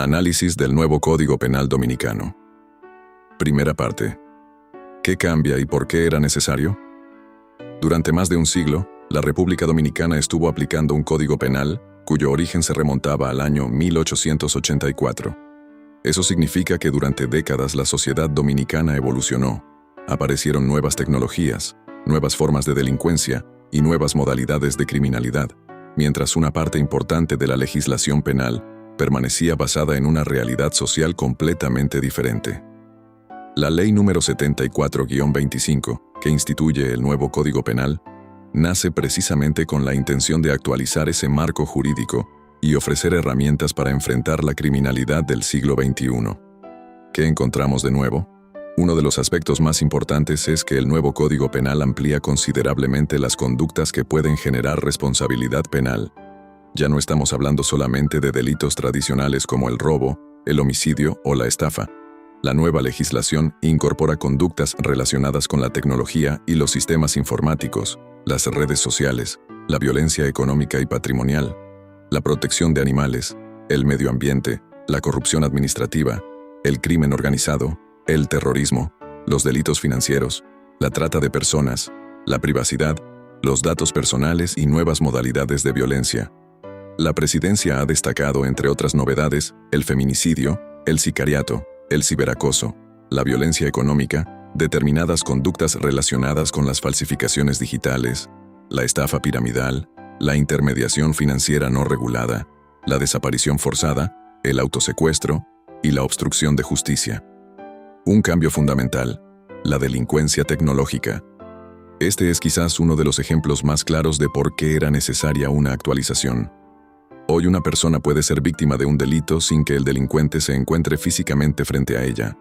Análisis del nuevo Código Penal Dominicano. Primera parte. ¿Qué cambia y por qué era necesario? Durante más de un siglo, la República Dominicana estuvo aplicando un código penal cuyo origen se remontaba al año 1884. Eso significa que durante décadas la sociedad dominicana evolucionó. Aparecieron nuevas tecnologías, nuevas formas de delincuencia y nuevas modalidades de criminalidad, mientras una parte importante de la legislación penal permanecía basada en una realidad social completamente diferente. La Ley número 74-25, que instituye el nuevo Código Penal, nace precisamente con la intención de actualizar ese marco jurídico y ofrecer herramientas para enfrentar la criminalidad del siglo XXI. ¿Qué encontramos de nuevo? Uno de los aspectos más importantes es que el nuevo Código Penal amplía considerablemente las conductas que pueden generar responsabilidad penal. Ya no estamos hablando solamente de delitos tradicionales como el robo, el homicidio o la estafa. La nueva legislación incorpora conductas relacionadas con la tecnología y los sistemas informáticos, las redes sociales, la violencia económica y patrimonial, la protección de animales, el medio ambiente, la corrupción administrativa, el crimen organizado, el terrorismo, los delitos financieros, la trata de personas, la privacidad, los datos personales y nuevas modalidades de violencia. La Presidencia ha destacado, entre otras novedades, el feminicidio, el sicariato, el ciberacoso, la violencia económica, determinadas conductas relacionadas con las falsificaciones digitales, la estafa piramidal, la intermediación financiera no regulada, la desaparición forzada, el autosecuestro y la obstrucción de justicia. Un cambio fundamental, la delincuencia tecnológica. Este es quizás uno de los ejemplos más claros de por qué era necesaria una actualización. Hoy una persona puede ser víctima de un delito sin que el delincuente se encuentre físicamente frente a ella.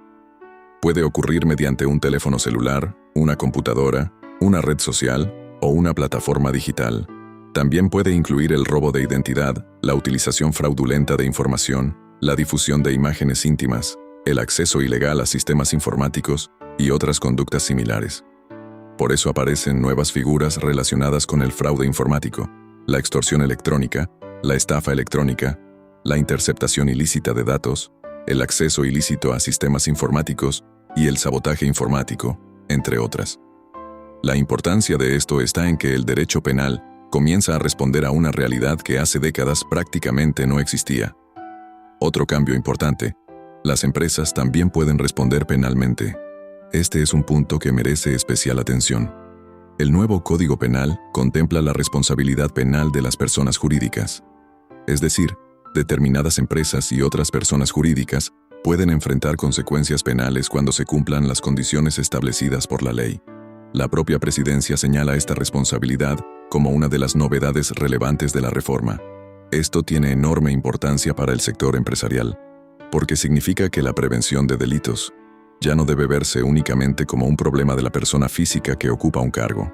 Puede ocurrir mediante un teléfono celular, una computadora, una red social o una plataforma digital. También puede incluir el robo de identidad, la utilización fraudulenta de información, la difusión de imágenes íntimas, el acceso ilegal a sistemas informáticos y otras conductas similares. Por eso aparecen nuevas figuras relacionadas con el fraude informático, la extorsión electrónica, la estafa electrónica, la interceptación ilícita de datos, el acceso ilícito a sistemas informáticos y el sabotaje informático, entre otras. La importancia de esto está en que el derecho penal comienza a responder a una realidad que hace décadas prácticamente no existía. Otro cambio importante, las empresas también pueden responder penalmente. Este es un punto que merece especial atención. El nuevo Código Penal contempla la responsabilidad penal de las personas jurídicas. Es decir, determinadas empresas y otras personas jurídicas pueden enfrentar consecuencias penales cuando se cumplan las condiciones establecidas por la ley. La propia Presidencia señala esta responsabilidad como una de las novedades relevantes de la reforma. Esto tiene enorme importancia para el sector empresarial, porque significa que la prevención de delitos ya no debe verse únicamente como un problema de la persona física que ocupa un cargo.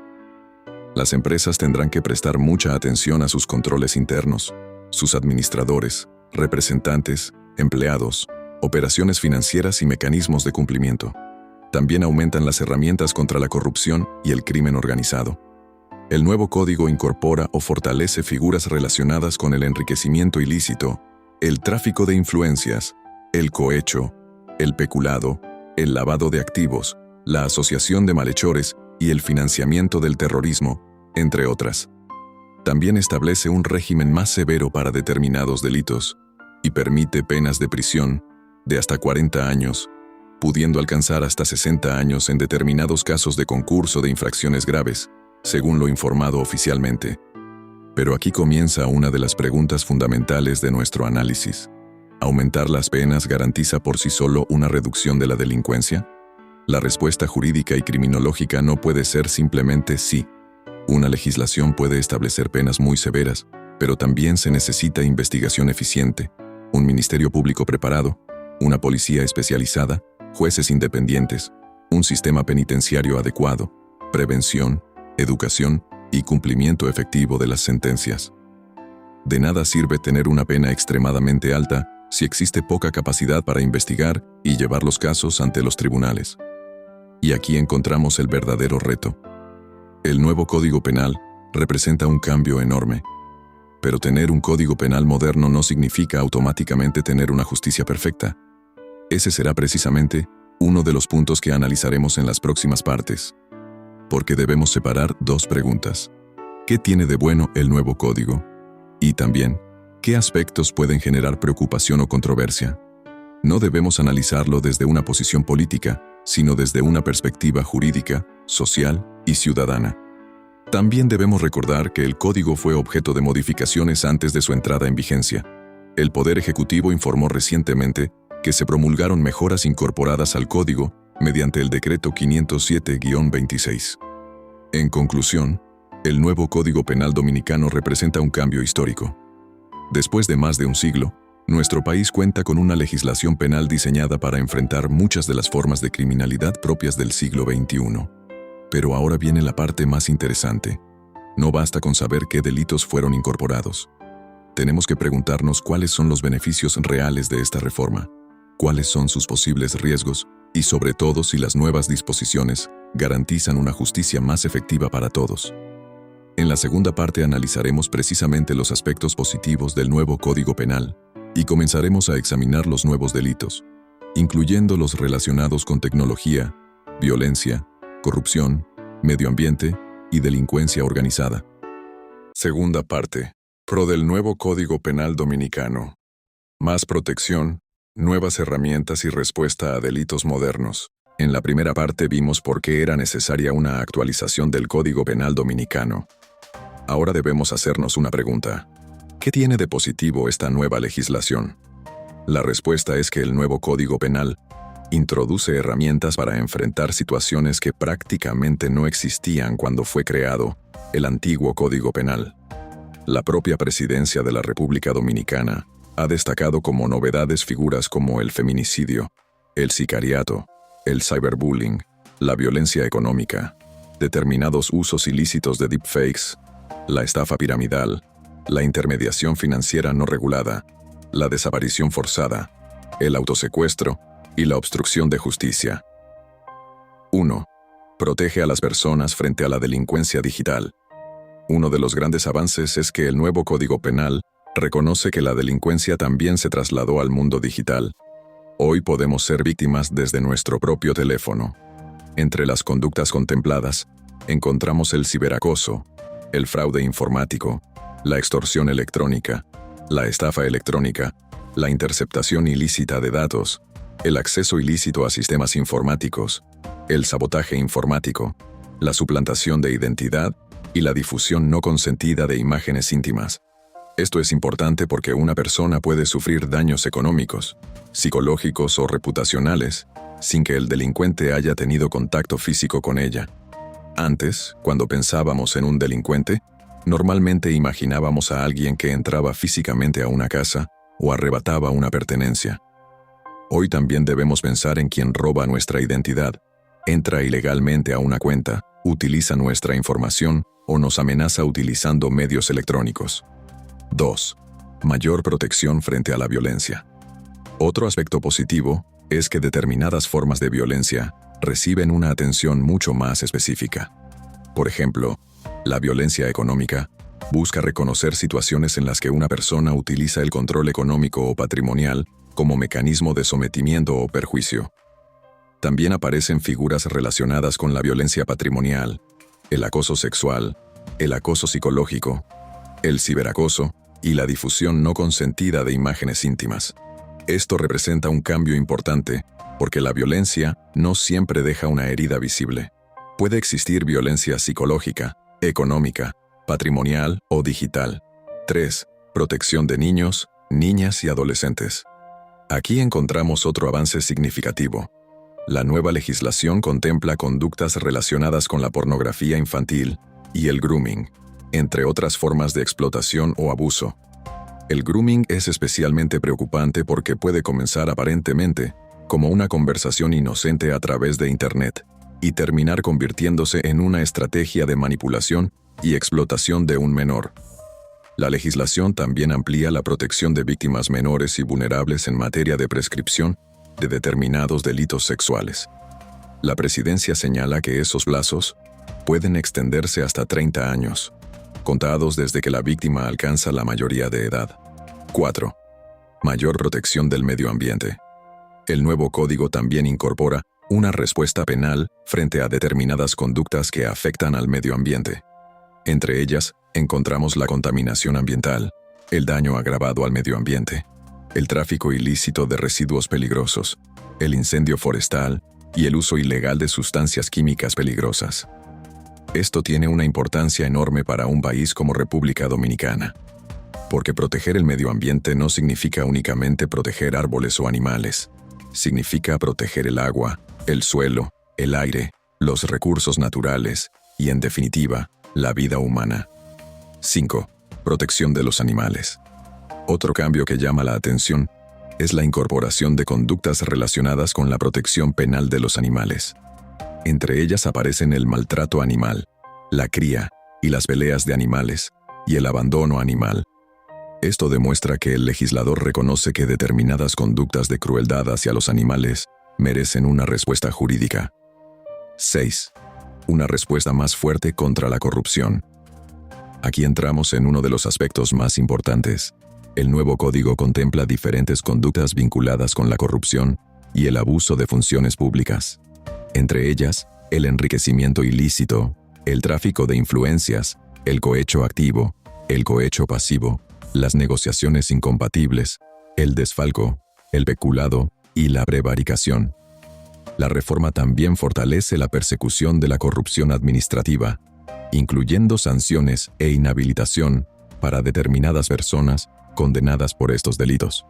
Las empresas tendrán que prestar mucha atención a sus controles internos, sus administradores, representantes, empleados, operaciones financieras y mecanismos de cumplimiento. También aumentan las herramientas contra la corrupción y el crimen organizado. El nuevo código incorpora o fortalece figuras relacionadas con el enriquecimiento ilícito, el tráfico de influencias, el cohecho, el peculado, el lavado de activos, la asociación de malhechores y el financiamiento del terrorismo, entre otras. También establece un régimen más severo para determinados delitos y permite penas de prisión de hasta 40 años, pudiendo alcanzar hasta 60 años en determinados casos de concurso de infracciones graves, según lo informado oficialmente. Pero aquí comienza una de las preguntas fundamentales de nuestro análisis. ¿Aumentar las penas garantiza por sí solo una reducción de la delincuencia? La respuesta jurídica y criminológica no puede ser simplemente sí. Una legislación puede establecer penas muy severas, pero también se necesita investigación eficiente, un ministerio público preparado, una policía especializada, jueces independientes, un sistema penitenciario adecuado, prevención, educación y cumplimiento efectivo de las sentencias. De nada sirve tener una pena extremadamente alta si existe poca capacidad para investigar y llevar los casos ante los tribunales. Y aquí encontramos el verdadero reto. El nuevo Código Penal representa un cambio enorme. Pero tener un código penal moderno no significa automáticamente tener una justicia perfecta. Ese será precisamente uno de los puntos que analizaremos en las próximas partes. Porque debemos separar dos preguntas. ¿Qué tiene de bueno el nuevo código? Y también, ¿qué aspectos pueden generar preocupación o controversia? No debemos analizarlo desde una posición política, sino desde una perspectiva jurídica, social y ciudadana. También debemos recordar que el código fue objeto de modificaciones antes de su entrada en vigencia. El Poder Ejecutivo informó recientemente que se promulgaron mejoras incorporadas al código mediante el Decreto 507-26. En conclusión, el nuevo Código Penal Dominicano representa un cambio histórico. Después de más de un siglo, nuestro país cuenta con una legislación penal diseñada para enfrentar muchas de las formas de criminalidad propias del siglo XXI. Pero ahora viene la parte más interesante. No basta con saber qué delitos fueron incorporados. Tenemos que preguntarnos cuáles son los beneficios reales de esta reforma, cuáles son sus posibles riesgos y sobre todo si las nuevas disposiciones garantizan una justicia más efectiva para todos. En la segunda parte analizaremos precisamente los aspectos positivos del nuevo Código Penal y comenzaremos a examinar los nuevos delitos, incluyendo los relacionados con tecnología, violencia, corrupción, medio ambiente y delincuencia organizada. Segunda parte. Pro del nuevo Código Penal Dominicano. Más protección, nuevas herramientas y respuesta a delitos modernos. En la primera parte vimos por qué era necesaria una actualización del Código Penal Dominicano. Ahora debemos hacernos una pregunta. ¿Qué tiene de positivo esta nueva legislación? La respuesta es que el nuevo Código Penal introduce herramientas para enfrentar situaciones que prácticamente no existían cuando fue creado el antiguo Código Penal. La propia Presidencia de la República Dominicana ha destacado como novedades figuras como el feminicidio, el sicariato, el cyberbullying, la violencia económica, determinados usos ilícitos de deepfakes, la estafa piramidal, la intermediación financiera no regulada, la desaparición forzada, el autosecuestro y la obstrucción de justicia. 1. Protege a las personas frente a la delincuencia digital. Uno de los grandes avances es que el nuevo Código Penal reconoce que la delincuencia también se trasladó al mundo digital. Hoy podemos ser víctimas desde nuestro propio teléfono. Entre las conductas contempladas, encontramos el ciberacoso, el fraude informático, la extorsión electrónica, la estafa electrónica, la interceptación ilícita de datos, el acceso ilícito a sistemas informáticos, el sabotaje informático, la suplantación de identidad y la difusión no consentida de imágenes íntimas. Esto es importante porque una persona puede sufrir daños económicos, psicológicos o reputacionales sin que el delincuente haya tenido contacto físico con ella. Antes, cuando pensábamos en un delincuente, normalmente imaginábamos a alguien que entraba físicamente a una casa o arrebataba una pertenencia. Hoy también debemos pensar en quien roba nuestra identidad, entra ilegalmente a una cuenta, utiliza nuestra información o nos amenaza utilizando medios electrónicos. 2. Mayor protección frente a la violencia. Otro aspecto positivo es que determinadas formas de violencia reciben una atención mucho más específica. Por ejemplo, la violencia económica busca reconocer situaciones en las que una persona utiliza el control económico o patrimonial como mecanismo de sometimiento o perjuicio. También aparecen figuras relacionadas con la violencia patrimonial, el acoso sexual, el acoso psicológico, el ciberacoso y la difusión no consentida de imágenes íntimas. Esto representa un cambio importante, porque la violencia no siempre deja una herida visible. Puede existir violencia psicológica, económica, patrimonial o digital. 3. Protección de niños, niñas y adolescentes. Aquí encontramos otro avance significativo. La nueva legislación contempla conductas relacionadas con la pornografía infantil y el grooming, entre otras formas de explotación o abuso. El grooming es especialmente preocupante porque puede comenzar aparentemente como una conversación inocente a través de Internet y terminar convirtiéndose en una estrategia de manipulación y explotación de un menor. La legislación también amplía la protección de víctimas menores y vulnerables en materia de prescripción de determinados delitos sexuales. La Presidencia señala que esos plazos pueden extenderse hasta 30 años. contados desde que la víctima alcanza la mayoría de edad. 4. Mayor protección del medio ambiente. El nuevo código también incorpora una respuesta penal frente a determinadas conductas que afectan al medio ambiente. Entre ellas, encontramos la contaminación ambiental, el daño agravado al medio ambiente, el tráfico ilícito de residuos peligrosos, el incendio forestal y el uso ilegal de sustancias químicas peligrosas. Esto tiene una importancia enorme para un país como República Dominicana, porque proteger el medio ambiente no significa únicamente proteger árboles o animales, significa proteger el agua, el suelo, el aire, los recursos naturales y, en definitiva, la vida humana. 5. Protección de los animales. Otro cambio que llama la atención es la incorporación de conductas relacionadas con la protección penal de los animales. Entre ellas aparecen el maltrato animal, la cría y las peleas de animales, y el abandono animal. Esto demuestra que el legislador reconoce que determinadas conductas de crueldad hacia los animales merecen una respuesta jurídica. 6. Una respuesta más fuerte contra la corrupción. Aquí entramos en uno de los aspectos más importantes. El nuevo código contempla diferentes conductas vinculadas con la corrupción y el abuso de funciones públicas. Entre ellas, el enriquecimiento ilícito, el tráfico de influencias, el cohecho activo, el cohecho pasivo, las negociaciones incompatibles, el desfalco, el peculado y la prevaricación. La reforma también fortalece la persecución de la corrupción administrativa, incluyendo sanciones e inhabilitación para determinadas personas condenadas por estos delitos.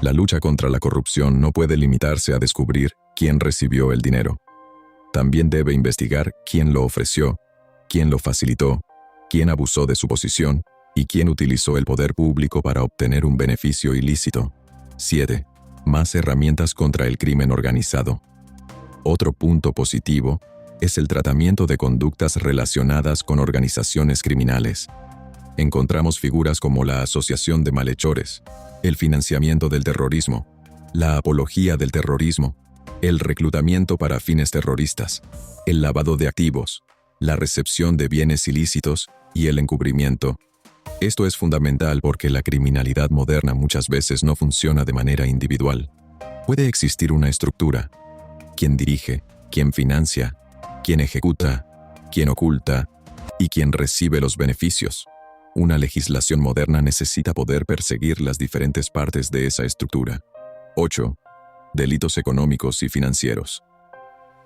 La lucha contra la corrupción no puede limitarse a descubrir quién recibió el dinero. También debe investigar quién lo ofreció, quién lo facilitó, quién abusó de su posición y quién utilizó el poder público para obtener un beneficio ilícito. 7. Más herramientas contra el crimen organizado. Otro punto positivo es el tratamiento de conductas relacionadas con organizaciones criminales. Encontramos figuras como la asociación de malhechores, el financiamiento del terrorismo, la apología del terrorismo, el reclutamiento para fines terroristas, el lavado de activos, la recepción de bienes ilícitos y el encubrimiento. Esto es fundamental porque la criminalidad moderna muchas veces no funciona de manera individual. Puede existir una estructura. Quien dirige, quien financia, quien ejecuta, quien oculta y quien recibe los beneficios. Una legislación moderna necesita poder perseguir las diferentes partes de esa estructura. 8. Delitos económicos y financieros.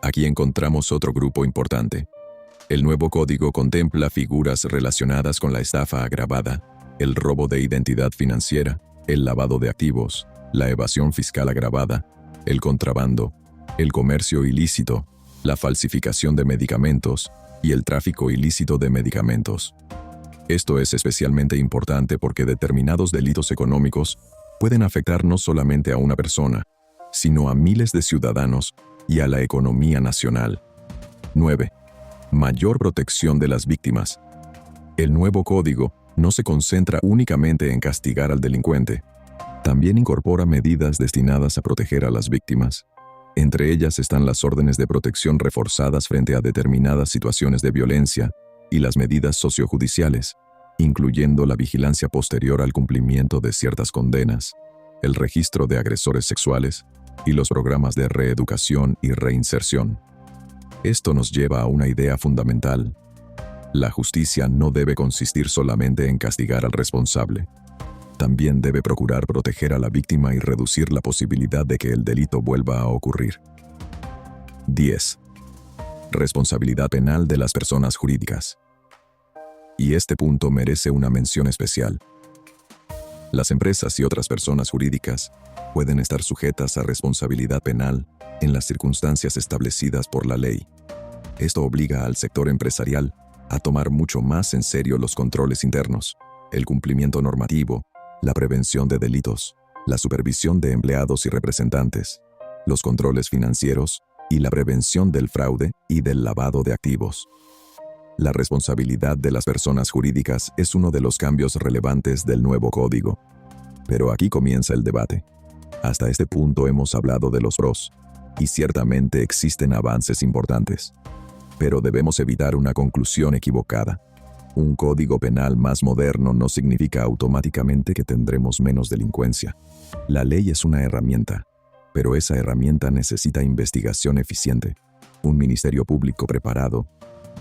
Aquí encontramos otro grupo importante. El nuevo código contempla figuras relacionadas con la estafa agravada, el robo de identidad financiera, el lavado de activos, la evasión fiscal agravada, el contrabando, el comercio ilícito, la falsificación de medicamentos y el tráfico ilícito de medicamentos. Esto es especialmente importante porque determinados delitos económicos pueden afectar no solamente a una persona, sino a miles de ciudadanos y a la economía nacional. 9. Mayor protección de las víctimas. El nuevo código no se concentra únicamente en castigar al delincuente. También incorpora medidas destinadas a proteger a las víctimas. Entre ellas están las órdenes de protección reforzadas frente a determinadas situaciones de violencia y las medidas sociojudiciales, incluyendo la vigilancia posterior al cumplimiento de ciertas condenas, el registro de agresores sexuales y los programas de reeducación y reinserción. Esto nos lleva a una idea fundamental. La justicia no debe consistir solamente en castigar al responsable. También debe procurar proteger a la víctima y reducir la posibilidad de que el delito vuelva a ocurrir. 10. Responsabilidad penal de las personas jurídicas. Y este punto merece una mención especial. Las empresas y otras personas jurídicas pueden estar sujetas a responsabilidad penal en las circunstancias establecidas por la ley. Esto obliga al sector empresarial a tomar mucho más en serio los controles internos, el cumplimiento normativo, la prevención de delitos, la supervisión de empleados y representantes, los controles financieros y la prevención del fraude y del lavado de activos. La responsabilidad de las personas jurídicas es uno de los cambios relevantes del nuevo código. Pero aquí comienza el debate. Hasta este punto hemos hablado de los pros, y ciertamente existen avances importantes. Pero debemos evitar una conclusión equivocada. Un código penal más moderno no significa automáticamente que tendremos menos delincuencia. La ley es una herramienta, pero esa herramienta necesita investigación eficiente, un ministerio público preparado,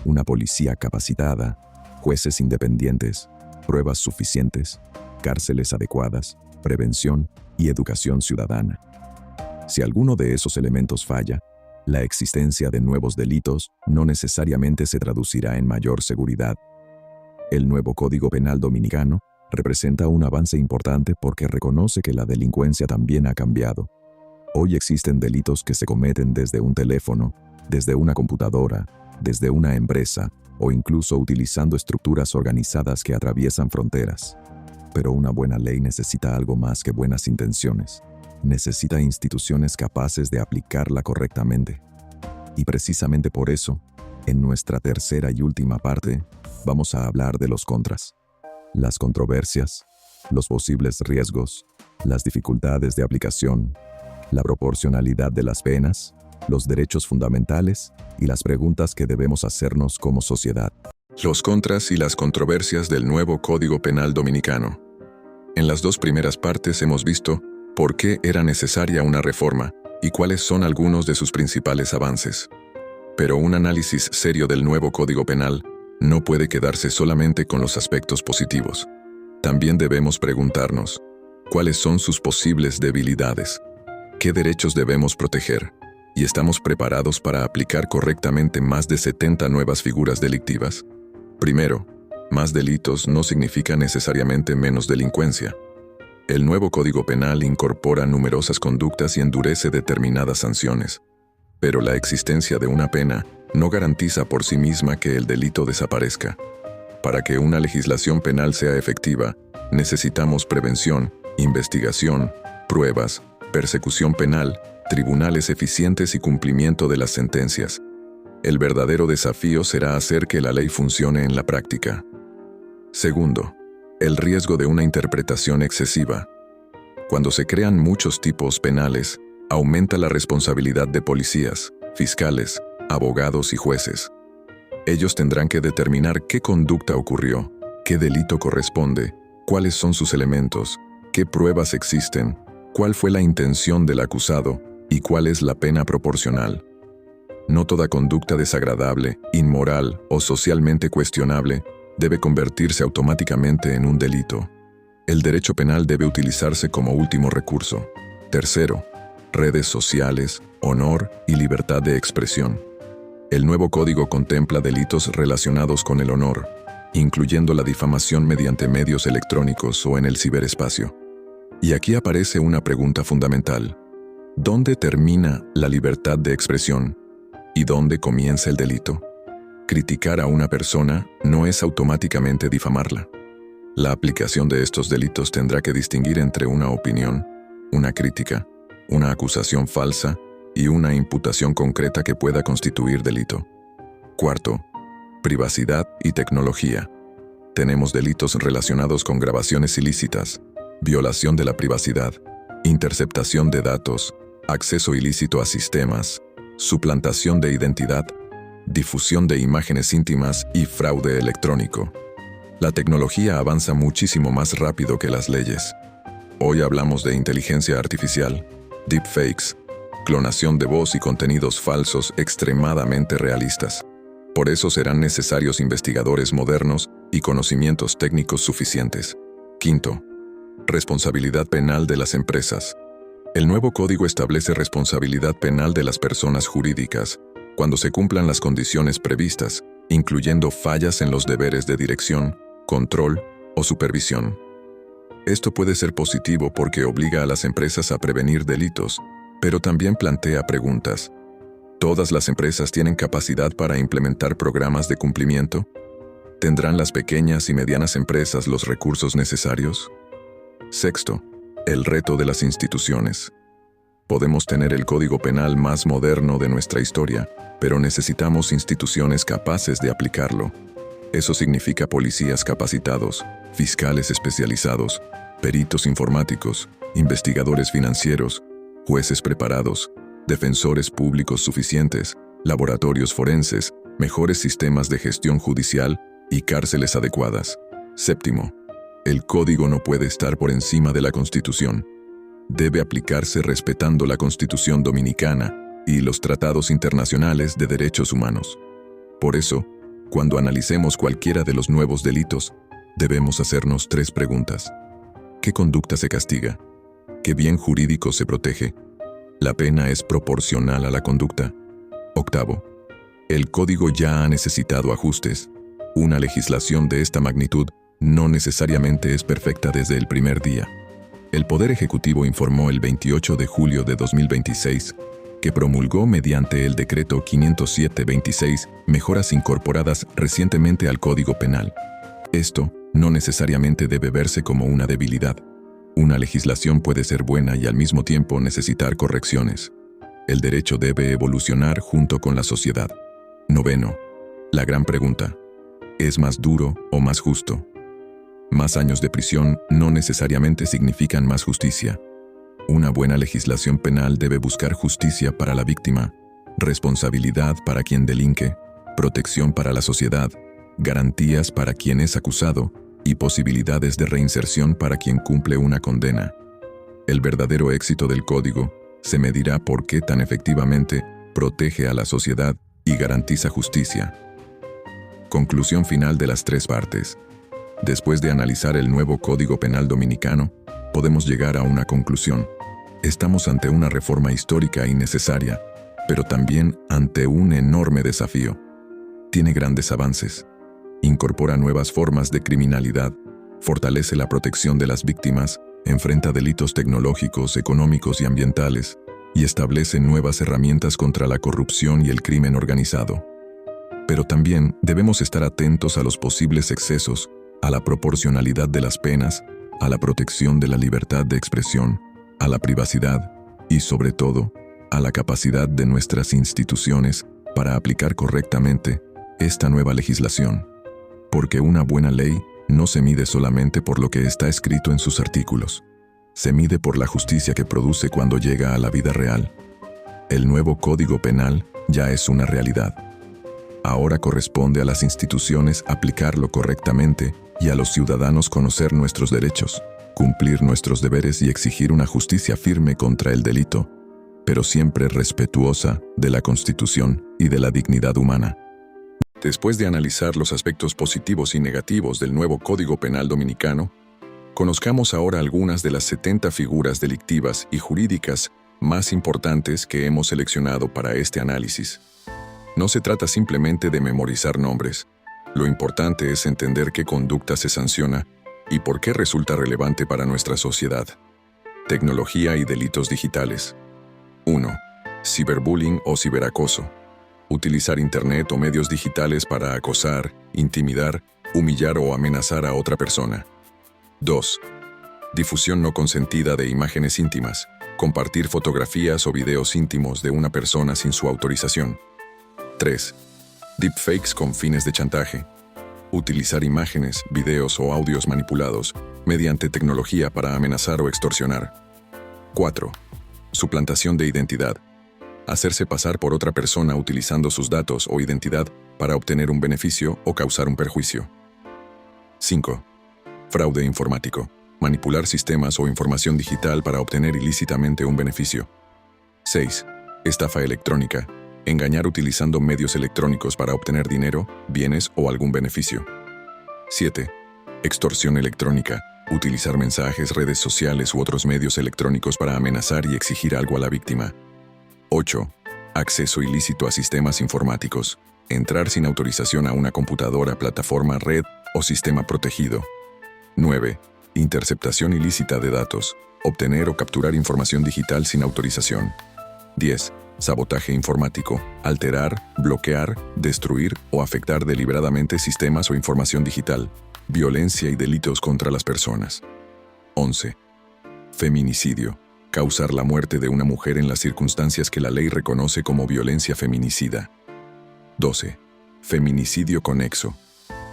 una policía capacitada, jueces independientes, pruebas suficientes, cárceles adecuadas, prevención y educación ciudadana. Si alguno de esos elementos falla, la existencia de nuevos delitos no necesariamente se traducirá en mayor seguridad. El nuevo Código Penal dominicano representa un avance importante porque reconoce que la delincuencia también ha cambiado. Hoy existen delitos que se cometen desde un teléfono, desde una computadora, desde una empresa o incluso utilizando estructuras organizadas que atraviesan fronteras. Pero una buena ley necesita algo más que buenas intenciones. Necesita instituciones capaces de aplicarla correctamente. Y precisamente por eso, en nuestra tercera y última parte, vamos a hablar de los contras, las controversias, los posibles riesgos, las dificultades de aplicación, la proporcionalidad de las penas, los derechos fundamentales y las preguntas que debemos hacernos como sociedad. Los contras y las controversias del nuevo Código Penal dominicano. En las dos primeras partes hemos visto por qué era necesaria una reforma y cuáles son algunos de sus principales avances. Pero un análisis serio del nuevo Código Penal no puede quedarse solamente con los aspectos positivos. También debemos preguntarnos, ¿cuáles son sus posibles debilidades? ¿Qué derechos debemos proteger? ¿Y estamos preparados para aplicar correctamente más de 70 nuevas figuras delictivas? Primero, más delitos no significa necesariamente menos delincuencia. El nuevo Código Penal incorpora numerosas conductas y endurece determinadas sanciones. Pero la existencia de una pena no garantiza por sí misma que el delito desaparezca. Para que una legislación penal sea efectiva, necesitamos prevención, investigación, pruebas, persecución penal, tribunales eficientes y cumplimiento de las sentencias. El verdadero desafío será hacer que la ley funcione en la práctica. Segundo, el riesgo de una interpretación excesiva. Cuando se crean muchos tipos penales, aumenta la responsabilidad de policías, fiscales, abogados y jueces. Ellos tendrán que determinar qué conducta ocurrió, qué delito corresponde, cuáles son sus elementos, qué pruebas existen, cuál fue la intención del acusado y cuál es la pena proporcional. No toda conducta desagradable, inmoral o socialmente cuestionable debe convertirse automáticamente en un delito. El derecho penal debe utilizarse como último recurso. Tercero, redes sociales, honor y libertad de expresión. El nuevo código contempla delitos relacionados con el honor, incluyendo la difamación mediante medios electrónicos o en el ciberespacio. Y aquí aparece una pregunta fundamental. ¿Dónde termina la libertad de expresión y dónde comienza el delito? Criticar a una persona no es automáticamente difamarla. La aplicación de estos delitos tendrá que distinguir entre una opinión, una crítica, una acusación falsa y una imputación concreta que pueda constituir delito. Cuarto, privacidad y tecnología. Tenemos delitos relacionados con grabaciones ilícitas, violación de la privacidad, interceptación de datos, acceso ilícito a sistemas, suplantación de identidad, difusión de imágenes íntimas y fraude electrónico. La tecnología avanza muchísimo más rápido que las leyes. Hoy hablamos de inteligencia artificial, deepfakes, clonación de voz y contenidos falsos extremadamente realistas. Por eso serán necesarios investigadores modernos y conocimientos técnicos suficientes. Quinto, responsabilidad penal de las empresas. El nuevo código establece responsabilidad penal de las personas jurídicas cuando se cumplan las condiciones previstas, incluyendo fallas en los deberes de dirección, control o supervisión. Esto puede ser positivo porque obliga a las empresas a prevenir delitos, pero también plantea preguntas. ¿Todas las empresas tienen capacidad para implementar programas de cumplimiento? ¿Tendrán las pequeñas y medianas empresas los recursos necesarios? Sexto, el reto de las instituciones. Podemos tener el código penal más moderno de nuestra historia, pero necesitamos instituciones capaces de aplicarlo. Eso significa policías capacitados, fiscales especializados, peritos informáticos, investigadores financieros, jueces preparados, defensores públicos suficientes, laboratorios forenses, mejores sistemas de gestión judicial y cárceles adecuadas. Séptimo, el código no puede estar por encima de la Constitución. Debe aplicarse respetando la Constitución dominicana y los tratados internacionales de derechos humanos. Por eso, cuando analicemos cualquiera de los nuevos delitos, debemos hacernos 3 preguntas. ¿Qué conducta se castiga? ¿Qué bien jurídico se protege? ¿La pena es proporcional a la conducta? Octavo, el código ya ha necesitado ajustes. Una legislación de esta magnitud no necesariamente es perfecta desde el primer día. El Poder Ejecutivo informó el 28 de julio de 2026 que promulgó mediante el Decreto 507-26 mejoras incorporadas recientemente al Código Penal. Esto no necesariamente debe verse como una debilidad. Una legislación puede ser buena y al mismo tiempo necesitar correcciones. El derecho debe evolucionar junto con la sociedad. Noveno, la gran pregunta: ¿es más duro o más justo? Más años de prisión no necesariamente significan más justicia. Una buena legislación penal debe buscar justicia para la víctima, responsabilidad para quien delinque, protección para la sociedad, garantías para quien es acusado y posibilidades de reinserción para quien cumple una condena. El verdadero éxito del código se medirá por qué tan efectivamente protege a la sociedad y garantiza justicia. Conclusión final de las 3 partes. Después de analizar el nuevo Código Penal dominicano, podemos llegar a una conclusión. Estamos ante una reforma histórica y necesaria, pero también ante un enorme desafío. Tiene grandes avances. Incorpora nuevas formas de criminalidad, fortalece la protección de las víctimas, enfrenta delitos tecnológicos, económicos y ambientales, y establece nuevas herramientas contra la corrupción y el crimen organizado. Pero también debemos estar atentos a los posibles excesos, a la proporcionalidad de las penas, a la protección de la libertad de expresión, a la privacidad y, sobre todo, a la capacidad de nuestras instituciones para aplicar correctamente esta nueva legislación. Porque una buena ley no se mide solamente por lo que está escrito en sus artículos. Se mide por la justicia que produce cuando llega a la vida real. El nuevo Código Penal ya es una realidad. Ahora corresponde a las instituciones aplicarlo correctamente y a los ciudadanos conocer nuestros derechos, cumplir nuestros deberes y exigir una justicia firme contra el delito, pero siempre respetuosa de la Constitución y de la dignidad humana. Después de analizar los aspectos positivos y negativos del nuevo Código Penal dominicano, conozcamos ahora algunas de las 70 figuras delictivas y jurídicas más importantes que hemos seleccionado para este análisis. No se trata simplemente de memorizar nombres. Lo importante es entender qué conducta se sanciona y por qué resulta relevante para nuestra sociedad. Tecnología y delitos digitales. 1. Ciberbullying o ciberacoso. Utilizar Internet o medios digitales para acosar, intimidar, humillar o amenazar a otra persona. 2. Difusión no consentida de imágenes íntimas. Compartir fotografías o videos íntimos de una persona sin su autorización. 3. Deepfakes con fines de chantaje. Utilizar imágenes, videos o audios manipulados mediante tecnología para amenazar o extorsionar. 4. Suplantación de identidad. Hacerse pasar por otra persona utilizando sus datos o identidad para obtener un beneficio o causar un perjuicio. 5. Fraude informático. Manipular sistemas o información digital para obtener ilícitamente un beneficio. 6. Estafa electrónica. Engañar utilizando medios electrónicos para obtener dinero, bienes o algún beneficio. 7. Extorsión electrónica. Utilizar mensajes, redes sociales u otros medios electrónicos para amenazar y exigir algo a la víctima. 8. Acceso ilícito a sistemas informáticos. Entrar sin autorización a una computadora, plataforma, red o sistema protegido. 9. Interceptación ilícita de datos. Obtener o capturar información digital sin autorización. 10. Sabotaje informático. Alterar, bloquear, destruir o afectar deliberadamente sistemas o información digital. Violencia y delitos contra las personas. 11. Feminicidio. Causar la muerte de una mujer en las circunstancias que la ley reconoce como violencia feminicida. 12. Feminicidio conexo.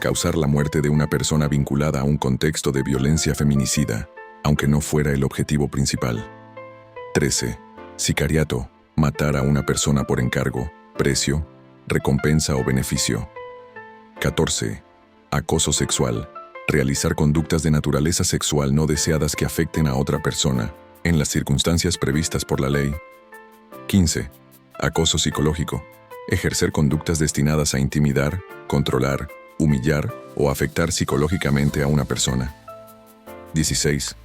Causar la muerte de una persona vinculada a un contexto de violencia feminicida, aunque no fuera el objetivo principal. 13. Sicariato. Matar a una persona por encargo, precio, recompensa o beneficio. 14. Acoso sexual. Realizar conductas de naturaleza sexual no deseadas que afecten a otra persona, en las circunstancias previstas por la ley. 15. Acoso psicológico. Ejercer conductas destinadas a intimidar, controlar, humillar o afectar psicológicamente a una persona. 16.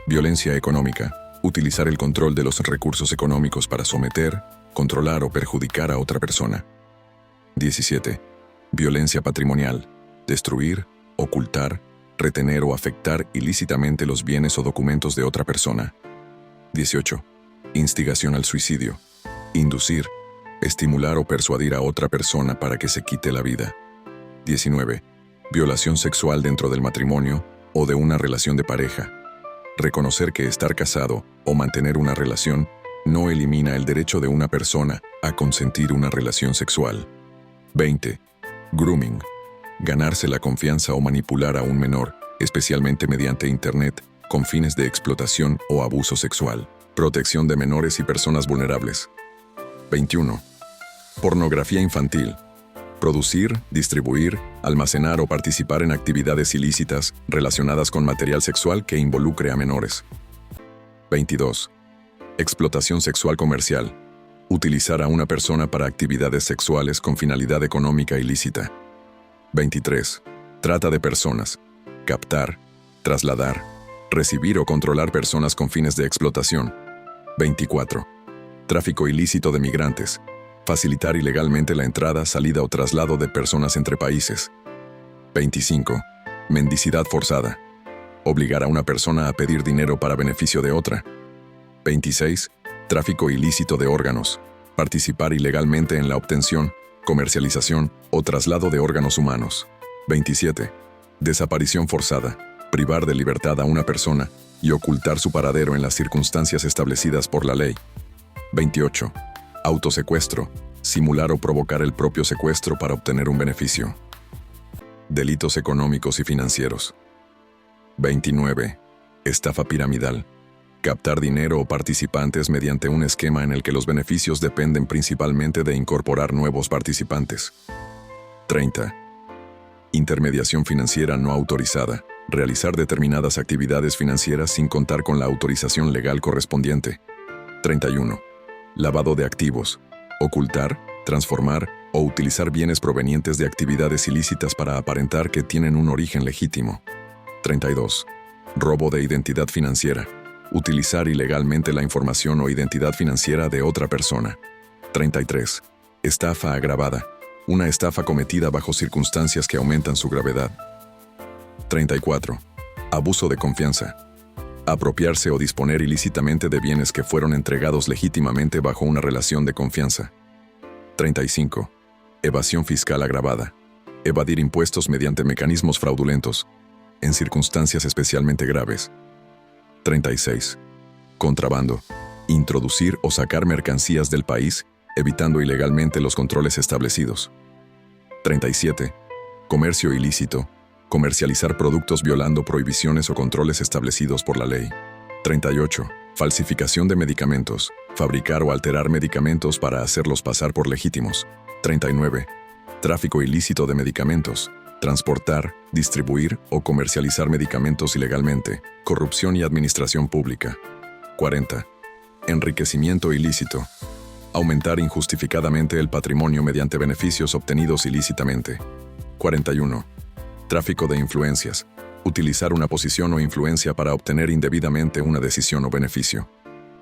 Violencia económica. Utilizar el control de los recursos económicos para someter, controlar o perjudicar a otra persona. 17. Violencia patrimonial. Destruir, ocultar, retener o afectar ilícitamente los bienes o documentos de otra persona. 18. Instigación al suicidio. Inducir, estimular o persuadir a otra persona para que se quite la vida. 19. Violación sexual dentro del matrimonio o de una relación de pareja. Reconocer que estar casado o mantener una relación no elimina el derecho de una persona a consentir una relación sexual. 20. Grooming. Ganarse la confianza o manipular a un menor, especialmente mediante Internet, con fines de explotación o abuso sexual. Protección de menores y personas vulnerables. 21. Pornografía infantil. Producir, distribuir, almacenar o participar en actividades ilícitas relacionadas con material sexual que involucre a menores. 22. Explotación sexual comercial. Utilizar a una persona para actividades sexuales con finalidad económica ilícita. 23. Trata de personas. Captar, trasladar, recibir o controlar personas con fines de explotación. 24. Tráfico ilícito de migrantes. Facilitar ilegalmente la entrada, salida o traslado de personas entre países. 25. Mendicidad forzada. Obligar a una persona a pedir dinero para beneficio de otra. 26. Tráfico ilícito de órganos. Participar ilegalmente en la obtención, comercialización o traslado de órganos humanos. 27. Desaparición forzada. Privar de libertad a una persona y ocultar su paradero en las circunstancias establecidas por la ley. 28. Autosecuestro. Simular o provocar el propio secuestro para obtener un beneficio. Delitos económicos y financieros. 29. Estafa piramidal. Captar dinero o participantes mediante un esquema en el que los beneficios dependen principalmente de incorporar nuevos participantes. 30. Intermediación financiera no autorizada. Realizar determinadas actividades financieras sin contar con la autorización legal correspondiente. 31. Lavado de activos. Ocultar, transformar o utilizar bienes provenientes de actividades ilícitas para aparentar que tienen un origen legítimo. 32. Robo de identidad financiera. Utilizar ilegalmente la información o identidad financiera de otra persona. 33. Estafa agravada. Una estafa cometida bajo circunstancias que aumentan su gravedad. 34. Abuso de confianza. Apropiarse o disponer ilícitamente de bienes que fueron entregados legítimamente bajo una relación de confianza. 35. Evasión fiscal agravada. Evadir impuestos mediante mecanismos fraudulentos, en circunstancias especialmente graves. 36. Contrabando. Introducir o sacar mercancías del país, evitando ilegalmente los controles establecidos. 37. Comercio ilícito. Comercializar productos violando prohibiciones o controles establecidos por la ley. 38. Falsificación de medicamentos. Fabricar o alterar medicamentos para hacerlos pasar por legítimos. 39. Tráfico ilícito de medicamentos. Transportar, distribuir o comercializar medicamentos ilegalmente. Corrupción y administración pública. 40. Enriquecimiento ilícito. Aumentar injustificadamente el patrimonio mediante beneficios obtenidos ilícitamente. 41. Tráfico de influencias. Utilizar una posición o influencia para obtener indebidamente una decisión o beneficio.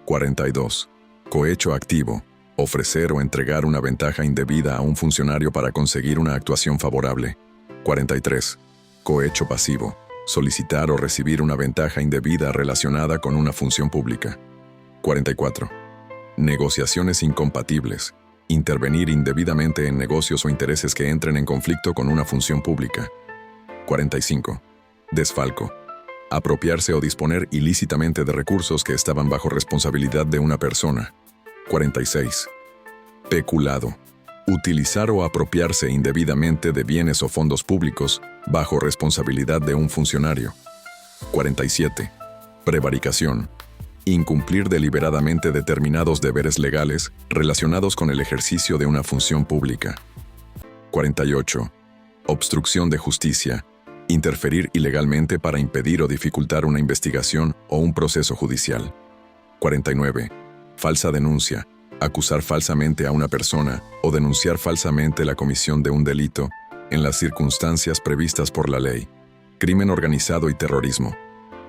42. Cohecho activo. Ofrecer o entregar una ventaja indebida a un funcionario para conseguir una actuación favorable. 43. Cohecho pasivo. Solicitar o recibir una ventaja indebida relacionada con una función pública. 44. Negociaciones incompatibles. Intervenir indebidamente en negocios o intereses que entren en conflicto con una función pública. 45. Desfalco. Apropiarse o disponer ilícitamente de recursos que estaban bajo responsabilidad de una persona. 46. Peculado. Utilizar o apropiarse indebidamente de bienes o fondos públicos bajo responsabilidad de un funcionario. 47. Prevaricación. Incumplir deliberadamente determinados deberes legales relacionados con el ejercicio de una función pública. 48. obstrucción de justicia, interferir ilegalmente para impedir o dificultar una investigación o un proceso judicial. 49. Falsa denuncia, acusar falsamente a una persona o denunciar falsamente la comisión de un delito en las circunstancias previstas por la ley. Crimen organizado y terrorismo.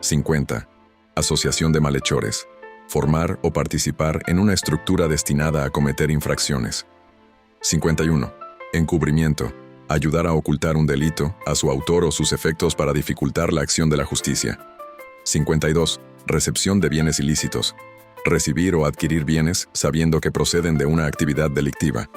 50. Asociación de malhechores, formar o participar en una estructura destinada a cometer infracciones. 51. Encubrimiento, ayudar a ocultar un delito, a su autor o sus efectos para dificultar la acción de la justicia. 52. Recepción de bienes ilícitos, recibir o adquirir bienes sabiendo que proceden de una actividad delictiva.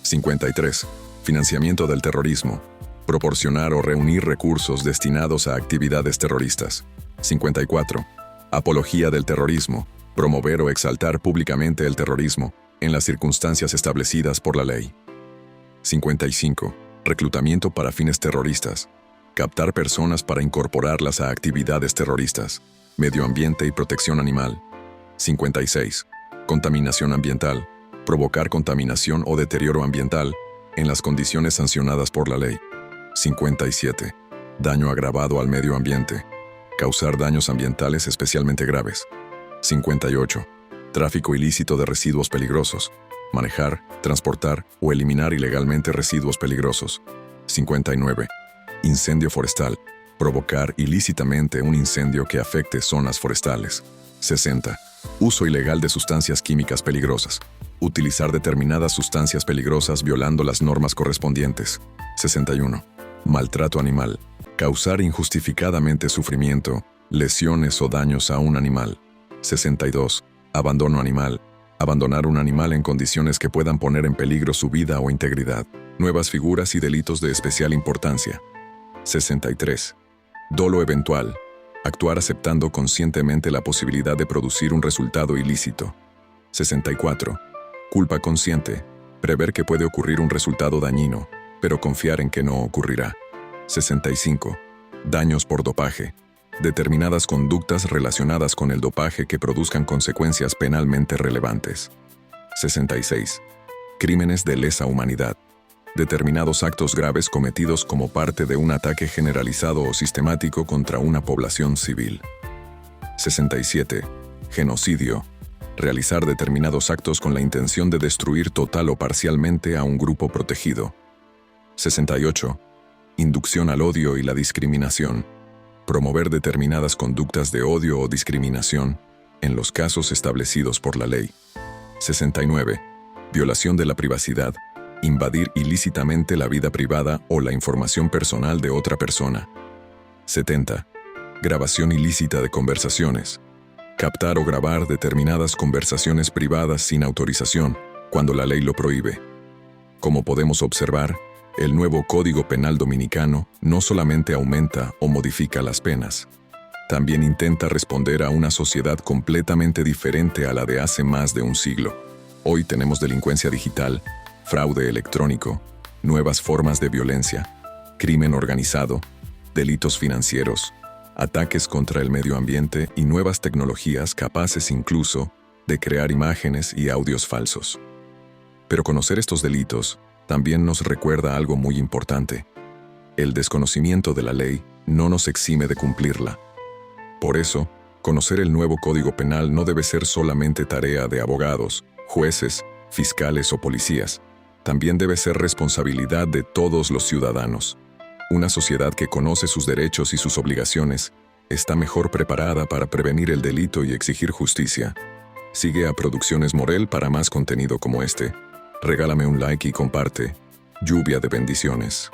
53. Financiamiento del terrorismo, proporcionar o reunir recursos destinados a actividades terroristas. 54. Apología del terrorismo, promover o exaltar públicamente el terrorismo en las circunstancias establecidas por la ley. 55. Reclutamiento para fines terroristas, captar personas para incorporarlas a actividades terroristas. Medio ambiente y protección animal. 56. Contaminación ambiental, provocar contaminación o deterioro ambiental en las condiciones sancionadas por la ley. 57. Daño agravado al medio ambiente, causar daños ambientales especialmente graves. 58. Tráfico ilícito de residuos peligrosos, manejar, transportar o eliminar ilegalmente residuos peligrosos. 59. Incendio forestal, provocar ilícitamente un incendio que afecte zonas forestales. 60. Uso ilegal de sustancias químicas peligrosas, utilizar determinadas sustancias peligrosas violando las normas correspondientes. 61. Maltrato animal, causar injustificadamente sufrimiento, lesiones o daños a un animal. 62. Abandono animal, abandonar un animal en condiciones que puedan poner en peligro su vida o integridad. Nuevas figuras y delitos de especial importancia. 63. Dolo eventual, actuar aceptando conscientemente la posibilidad de producir un resultado ilícito. 64. Culpa consciente, prever que puede ocurrir un resultado dañino, pero confiar en que no ocurrirá. 65. Daños por dopaje, determinadas conductas relacionadas con el dopaje que produzcan consecuencias penalmente relevantes. 66. Crímenes de lesa humanidad, determinados actos graves cometidos como parte de un ataque generalizado o sistemático contra una población civil. 67. Genocidio, realizar determinados actos con la intención de destruir total o parcialmente a un grupo protegido. 68. Inducción al odio y la discriminación, promover determinadas conductas de odio o discriminación en los casos establecidos por la ley. 69. Violación de la privacidad, invadir ilícitamente la vida privada o la información personal de otra persona. 70. Grabación ilícita de conversaciones, captar o grabar determinadas conversaciones privadas sin autorización, cuando la ley lo prohíbe. Como podemos observar, el nuevo Código Penal Dominicano no solamente aumenta o modifica las penas, también intenta responder a una sociedad completamente diferente a la de hace más de un siglo. Hoy tenemos delincuencia digital, fraude electrónico, nuevas formas de violencia, crimen organizado, delitos financieros, ataques contra el medio ambiente y nuevas tecnologías capaces incluso de crear imágenes y audios falsos. Pero conocer estos delitos también nos recuerda algo muy importante. El desconocimiento de la ley no nos exime de cumplirla. Por eso, conocer el nuevo Código Penal no debe ser solamente tarea de abogados, jueces, fiscales o policías. También debe ser responsabilidad de todos los ciudadanos. Una sociedad que conoce sus derechos y sus obligaciones está mejor preparada para prevenir el delito y exigir justicia. Sigue a Producciones Morel para más contenido como este. Regálame un like y comparte. Lluvia de bendiciones.